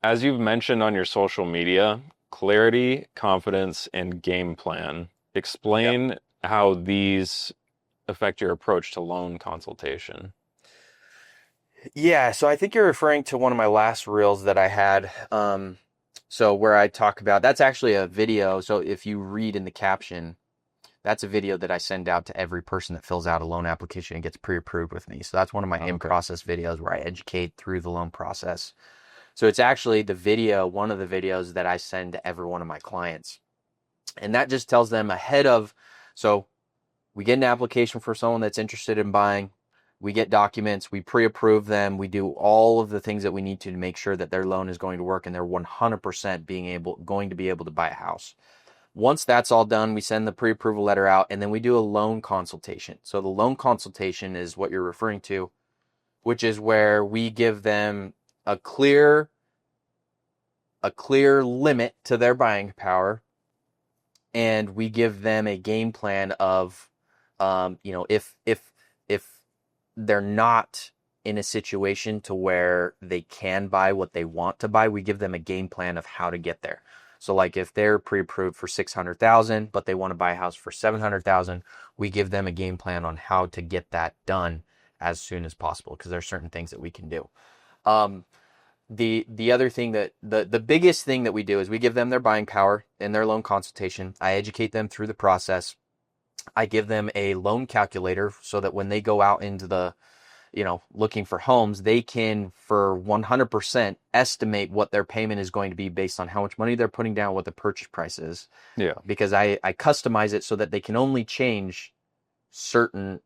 As you've mentioned on your social media, clarity, confidence, and game plan. Yep. Explain how these affect your approach to loan consultation. Yeah, so I think you're referring to one of my last reels that I had. So where I talk about that's actually a video. So if you read in the caption, that's a video that I send out to every person that fills out a loan application and gets pre-approved with me. So that's one of my Okay. in-process videos where I educate through the loan process. So it's actually the video, one of the videos that I send to every one of my clients. And that just tells them ahead of, so we get an application for someone that's interested in buying. We get documents, we pre-approve them, we do all of the things that we need to make sure that their loan is going to work and they're 100% going to be able to buy a house. Once that's all done, we send the pre-approval letter out and then we do a loan consultation. So the loan consultation is what you're referring to, which is where we give them a clear limit to their buying power, and we give them a game plan of if they're not in a situation to where they can buy what they want to buy, we give them a game plan of how to get there. So like if they're pre-approved for 600,000 but they want to buy a house for 700,000, we give them a game plan on how to get that done as soon as possible because there's certain things that we can do. um, the other thing that the biggest thing that we do is we give them their buying power in their loan consultation. I educate them through the process. I give them a loan calculator so that when they go out into the, looking for homes, they can for 100% estimate what their payment is going to be based on how much money they're putting down, what the purchase price is. Yeah. Because I customize it so that they can only change certain,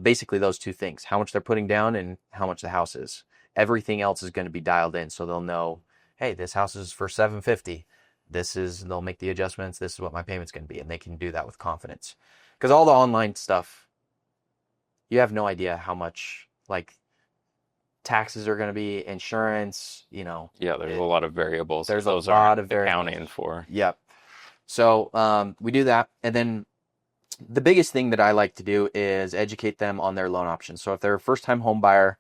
basically those two things, how much they're putting down and how much the house is. Everything else is going to be dialed in so they'll know, hey, this house is for 750. They'll make the adjustments. This is what my payment's going to be. And they can do that with confidence. Because all the online stuff, you have no idea how much like taxes are going to be, insurance, Yeah, there's a lot of variables that there's a those aren't lot of variables. accounting for. Yep. So we do that. And then the biggest thing that I like to do is educate them on their loan options. So if they're a first time home buyer,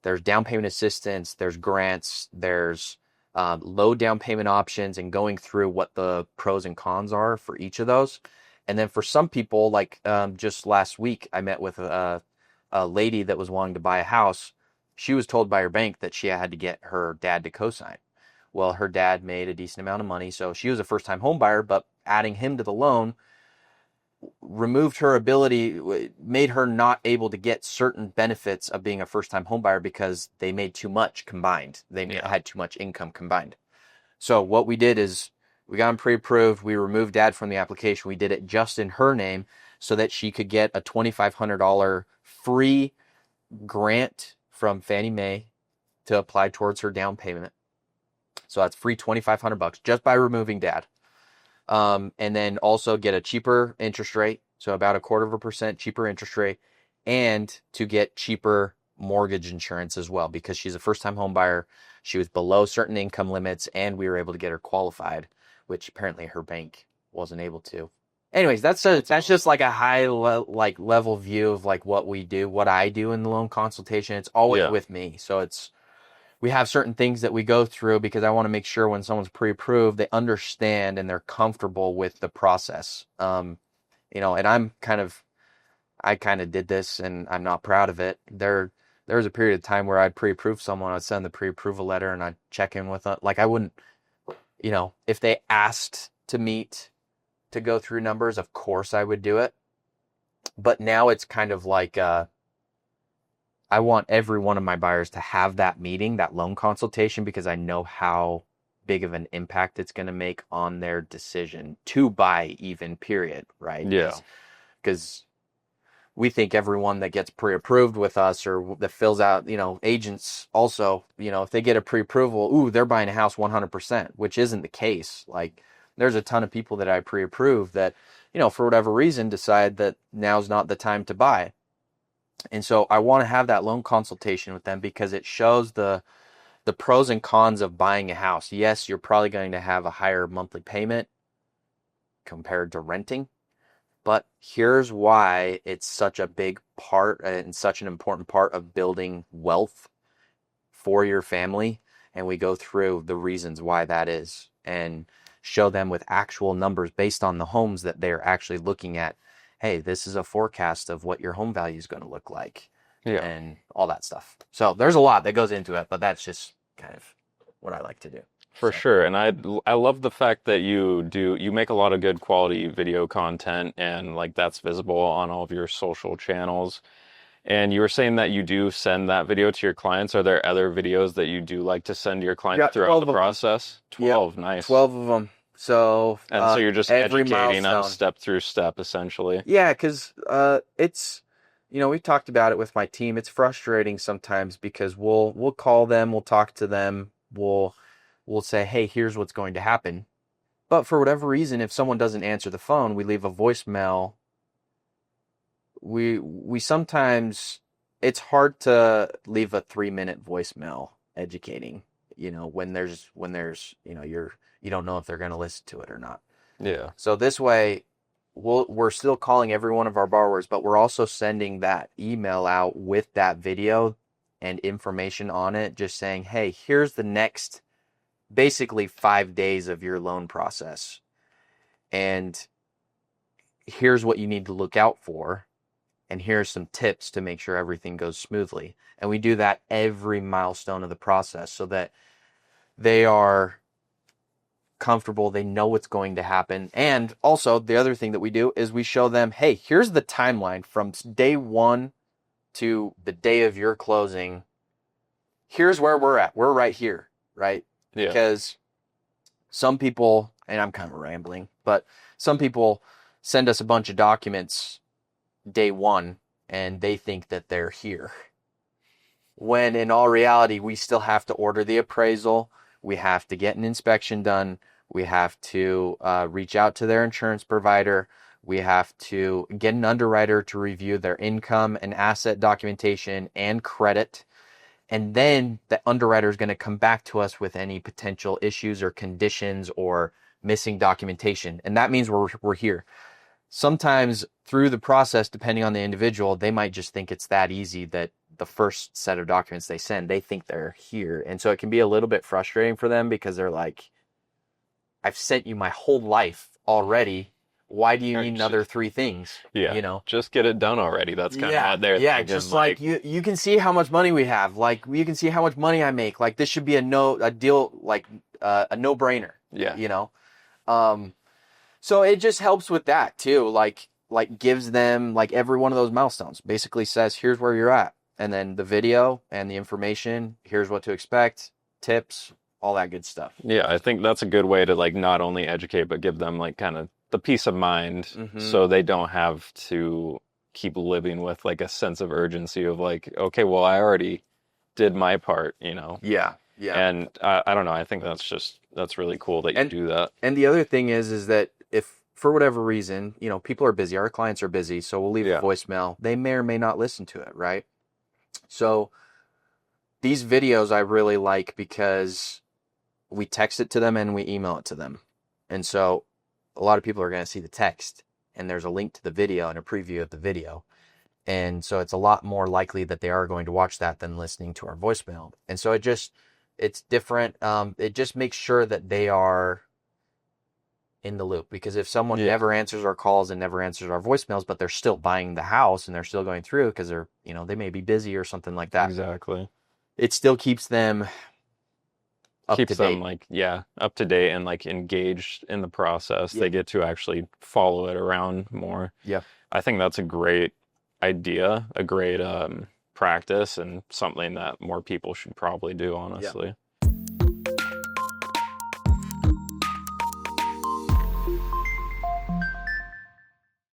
there's down payment assistance, there's grants, there's low down payment options, and going through what the pros and cons are for each of those. And then for some people, like just last week, I met with a lady that was wanting to buy a house. She was told by her bank that she had to get her dad to co-sign. Well, her dad made a decent amount of money, so she was a first time home buyer, but adding him to the loan removed her ability, made her not able to get certain benefits of being a first time homebuyer because they made too much combined. They Yeah. had too much income combined. So what we did is we got them pre-approved. We removed dad from the application. We did it just in her name so that she could get a $2,500 free grant from Fannie Mae to apply towards her down payment. So that's free $2,500 just by removing dad. And then also get a cheaper interest rate, so about 1/4% cheaper interest rate, and to get cheaper mortgage insurance as well because she's a first-time home buyer. She was below certain income limits, and we were able to get her qualified, which apparently her bank wasn't able to. Anyways, that's just like a level view of like what we do, what I do in the loan consultation. It's always Yeah. with me, so we have certain things that we go through because I want to make sure when someone's pre-approved, they understand and they're comfortable with the process. And I kind of did this and I'm not proud of it. There was a period of time where I'd pre-approve someone, I'd send the pre-approval letter and I'd check in with them. Like I wouldn't, if they asked to meet to go through numbers, of course I would do it. But now it's kind of like, I want every one of my buyers to have that meeting, that loan consultation, because I know how big of an impact it's going to make on their decision to buy, even, period, right? Yeah. Because we think everyone that gets pre-approved with us or that fills out, agents also, if they get a pre-approval, ooh, they're buying a house 100%, which isn't the case. Like there's a ton of people that I pre-approve that, for whatever reason decide that now's not the time to buy. And so I want to have that loan consultation with them because it shows the pros and cons of buying a house. Yes, you're probably going to have a higher monthly payment compared to renting, but here's why it's such a big part and such an important part of building wealth for your family and we go through the reasons why that is and show them with actual numbers based on the homes that they're actually looking at. Hey, this is a forecast of what your home value is going to look like Yeah. and all that stuff. So there's a lot that goes into it, but that's just kind of what I like to do. For So, sure. And I love the fact that you make a lot of good quality video content and like that's visible on all of your social channels. And you were saying that you do send that video to your clients. Are there other videos that you do like to send to your clients yeah, throughout 12 the of them. process? Yep, 12, nice. 12 of them. So And so you're just every educating them milestone. step through step, essentially. Yeah, because it's, we've talked about it with my team. It's frustrating sometimes because we'll call them, we'll talk to them, we'll say, hey, here's what's going to happen. But for whatever reason, if someone doesn't answer the phone, we leave a voicemail. We sometimes, it's hard to leave a 3-minute voicemail educating, when there's you don't know if they're going to listen to it or not. Yeah. So this way, we're still calling every one of our borrowers, but we're also sending that email out with that video and information on it, just saying, hey, here's the next basically 5 days of your loan process. And here's what you need to look out for. And here's some tips to make sure everything goes smoothly. And we do that every milestone of the process so that they are comfortable, they know what's going to happen. And also the other thing that we do is we show them, hey, here's the timeline from day one to the day of your closing. Here's where we're at. We're right here, right? Yeah. Because some people, and I'm kind of rambling, but some people send us a bunch of documents day one and they think that they're here. When in all reality, we still have to order the appraisal. We have to get an inspection done. We have to reach out to their insurance provider. We have to get an underwriter to review their income and asset documentation and credit. And then the underwriter is going to come back to us with any potential issues or conditions or missing documentation. And that means we're here. Sometimes through the process, depending on the individual, they might just think it's that easy that the first set of documents they send, they think they're here. And so it can be a little bit frustrating for them because they're like, I've sent you my whole life already. Why do you need another 3 things? Yeah. Just get it done already. That's kind of what they're thinking. Just like you can see how much money we have. Like you can see how much money I make. Like this should be a deal, like a no-brainer. Yeah. So it just helps with that too. Like gives them like every one of those milestones. Basically says here's where you're at, and then the video and the information. Here's what to expect, tips, all that good stuff. Yeah, I think that's a good way to like not only educate but give them like kind of the peace of mind so they don't have to keep living with like a sense of urgency of like, okay, well, I already did my part. Yeah. And I don't know, I think that's really cool that you do that. And the other thing is that if for whatever reason, people are busy, our clients are busy, so we'll leave a voicemail. They may or may not listen to it, right? So these videos I really like because we text it to them and we email it to them. And so a lot of people are going to see the text and there's a link to the video and a preview of the video. And so it's a lot more likely that they are going to watch that than listening to our voicemail. And so it's different. It just makes sure that they are in the loop, because if someone never answers our calls and never answers our voicemails, but they're still buying the house and they're still going through because they're, they may be busy or something like that. Exactly. It still keeps them up to date. Like, up to date and like engaged in the process. They get to actually follow it around more. Yeah. I think that's a great idea, a great practice, and something that more people should probably do, honestly.